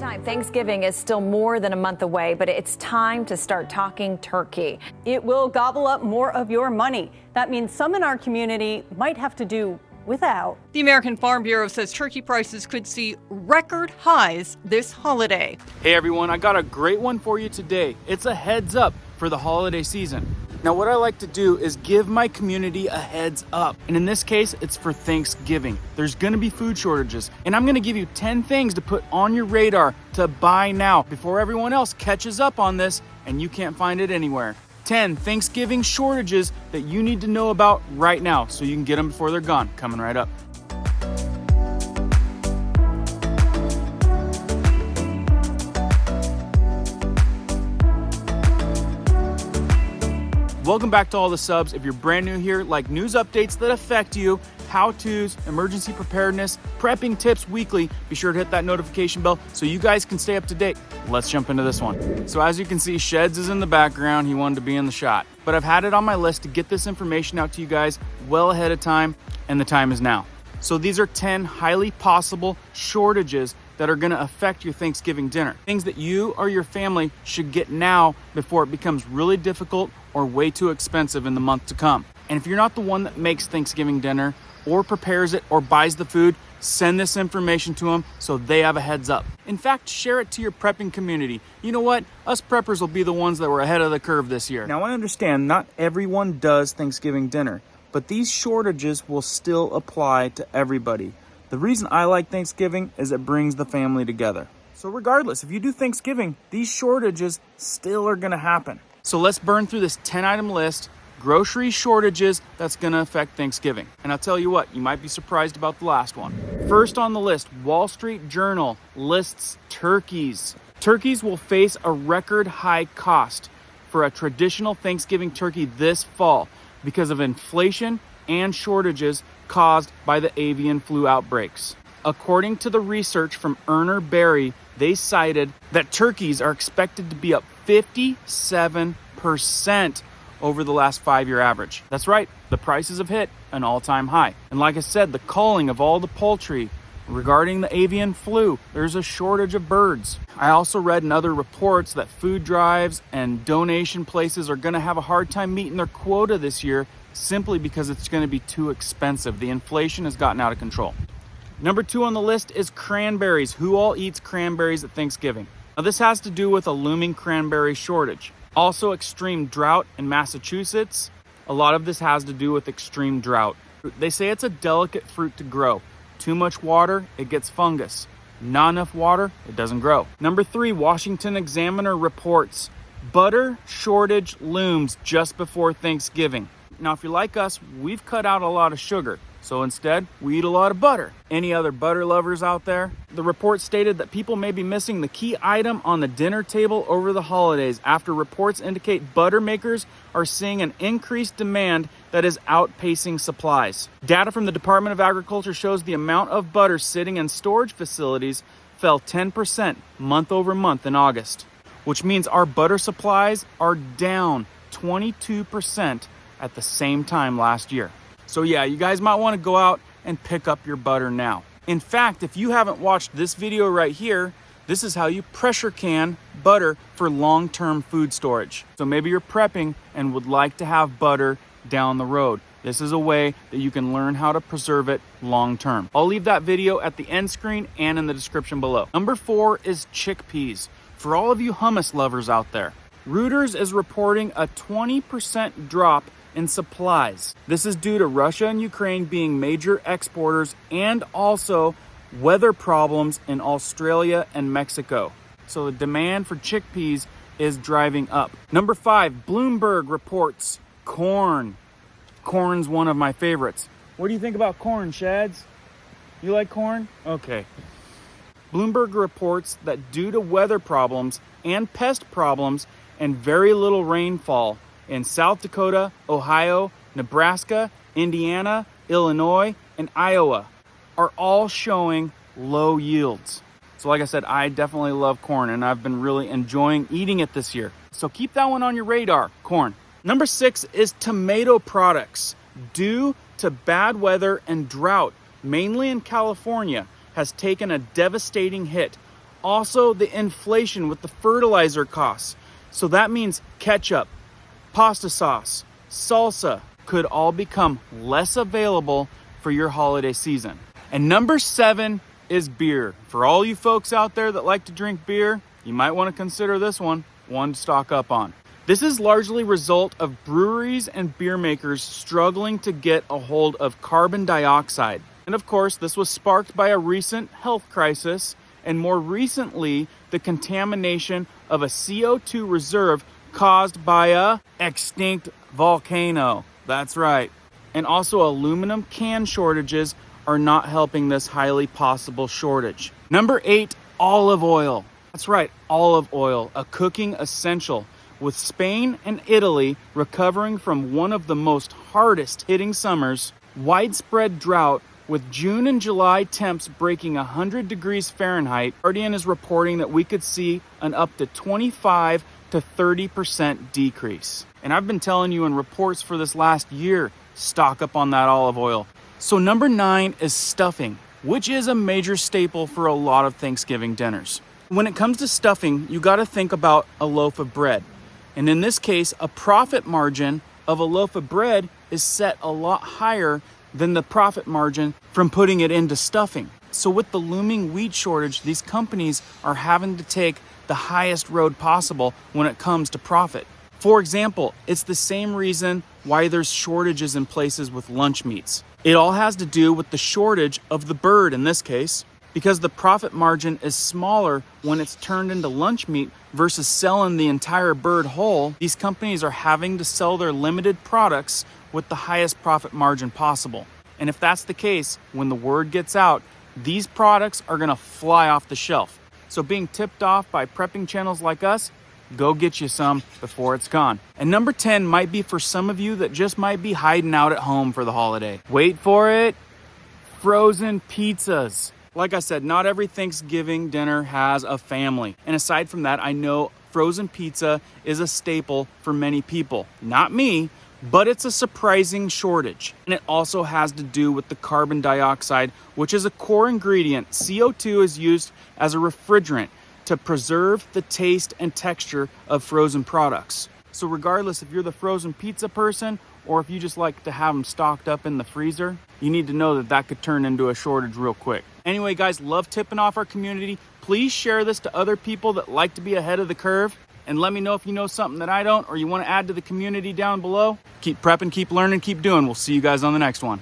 time. Thanksgiving is still more than a month away, but it's time to start talking turkey. It will gobble up more of your money. That means some in our community might have to do without. The American Farm Bureau says turkey prices could see record highs this holiday. Hey everyone, I got a great one for you today. It's a heads up for the holiday season. Now what I like to do is give my community a heads up. And in this case, it's for Thanksgiving. There's gonna be food shortages. And I'm gonna give you 10 things to put on your radar to buy now before everyone else catches up on this and you can't find it anywhere. 10 Thanksgiving shortages that you need to know about right now so you can get them before they're gone. Coming right up. Welcome back to all the subs. If you're brand new here, like news updates that affect you, how-tos, emergency preparedness, prepping tips weekly, be sure to hit that notification bell so you guys can stay up to date. Let's jump into this one. So as you can see, Sheds is in the background. He wanted to be in the shot. But I've had it on my list to get this information out to you guys well ahead of time, and the time is now. So these are 10 highly possible shortages that are gonna affect your Thanksgiving dinner. Things that you or your family should get now before it becomes really difficult or way too expensive in the month to come. And if you're not the one that makes Thanksgiving dinner or prepares it or buys the food, send this information to them so they have a heads up. In fact, share it to your prepping community. You know what? Us preppers will be the ones that were ahead of the curve this year. Now I understand not everyone does Thanksgiving dinner, but these shortages will still apply to everybody. The reason I like Thanksgiving is it brings the family together. So regardless, if you do Thanksgiving, these shortages still are gonna happen. So let's burn through this 10-item list, grocery shortages that's gonna affect Thanksgiving. And I'll tell you what, you might be surprised about the last one. First on the list, Wall Street Journal lists turkeys. Turkeys will face a record high cost for a traditional Thanksgiving turkey this fall because of inflation and shortages caused by the avian flu outbreaks. According to the research from Erner Berry, they cited that turkeys are expected to be up 57% over the last 5-year average. That's right, the prices have hit an all-time high. And like I said, the culling of all the poultry regarding the avian flu, there's a shortage of birds. I also read in other reports that food drives and donation places are gonna have a hard time meeting their quota this year simply because it's gonna be too expensive. The inflation has gotten out of control. Number 2 on the list is cranberries. Who all eats cranberries at Thanksgiving? Now this has to do with a looming cranberry shortage. Also extreme drought in Massachusetts. A lot of this has to do with extreme drought. They say it's a delicate fruit to grow. Too much water, it gets fungus. Not enough water, it doesn't grow. Number 3, Washington Examiner reports butter shortage looms just before Thanksgiving. Now, if you're like us, we've cut out a lot of sugar. So instead, we eat a lot of butter. Any other butter lovers out there? The report stated that people may be missing the key item on the dinner table over the holidays after reports indicate butter makers are seeing an increased demand that is outpacing supplies. Data from the Department of Agriculture shows the amount of butter sitting in storage facilities fell 10% month over month in August, which means our butter supplies are down 22% at the same time last year. So yeah, you guys might want to go out and pick up your butter now. In fact, if you haven't watched this video right here, this is how you pressure can butter for long-term food storage. So maybe you're prepping and would like to have butter down the road. This is a way that you can learn how to preserve it long-term. I'll leave that video at the end screen and in the description below. Number 4 is chickpeas. For all of you hummus lovers out there, Reuters is reporting a 20% drop in supplies. This is due to Russia and Ukraine being major exporters and also weather problems in Australia and Mexico. So the demand for chickpeas is driving up. Number 5, Bloomberg reports corn. Corn's one of my favorites. What do you think about corn, Shads? You like corn? Okay. Bloomberg reports that due to weather problems and pest problems and very little rainfall, in South Dakota, Ohio, Nebraska, Indiana, Illinois, and Iowa are all showing low yields. So like I said, I definitely love corn and I've been really enjoying eating it this year. So keep that one on your radar, corn. Number 6 is tomato products. Due to bad weather and drought, mainly in California, has taken a devastating hit. Also, the inflation with the fertilizer costs. So that means ketchup, pasta sauce, salsa could all become less available for your holiday season. And number 7 is beer. For all you folks out there that like to drink beer, you might want to consider this one to stock up on. This is largely a result of breweries and beer makers struggling to get a hold of carbon dioxide. And of course, this was sparked by a recent health crisis, and more recently, the contamination of a CO2 reserve caused by a extinct volcano. That's right. And also, aluminum can shortages are not helping this highly possible shortage. Number 8, olive oil. That's right, olive oil, a cooking essential. With Spain and Italy recovering from one of the most hardest hitting summers, widespread drought with June and July temps breaking 100 degrees Fahrenheit, Guardian is reporting that we could see an up to 25 to 30% decrease. And I've been telling you in reports for this last year, stock up on that olive oil. So number 9 is stuffing, which is a major staple for a lot of Thanksgiving dinners. When it comes to stuffing, you got to think about a loaf of bread. And in this case, a profit margin of a loaf of bread is set a lot higher than the profit margin from putting it into stuffing. So with the looming wheat shortage, these companies are having to take the highest road possible when it comes to profit. For example, it's the same reason why there's shortages in places with lunch meats. It all has to do with the shortage of the bird in this case, because the profit margin is smaller when it's turned into lunch meat versus selling the entire bird whole. These companies are having to sell their limited products with the highest profit margin possible. And if that's the case, when the word gets out, these products are gonna fly off the shelf. So being tipped off by prepping channels like us, go get you some before it's gone. And number 10 might be for some of you that just might be hiding out at home for the holiday. Wait for it, frozen pizzas. Like I said, not every Thanksgiving dinner has a family. And aside from that, I know frozen pizza is a staple for many people. Not me, but it's a surprising shortage. And it also has to do with the carbon dioxide, which is a core ingredient. CO2 is used as a refrigerant to preserve the taste and texture of frozen products. So regardless if you're the frozen pizza person or if you just like to have them stocked up in the freezer, you need to know that that could turn into a shortage real quick. Anyway, guys, love tipping off our community. Please share this to other people that like to be ahead of the curve. And let me know if you know something that I don't or you want to add to the community down below. Keep prepping, keep learning, keep doing. We'll see you guys on the next one.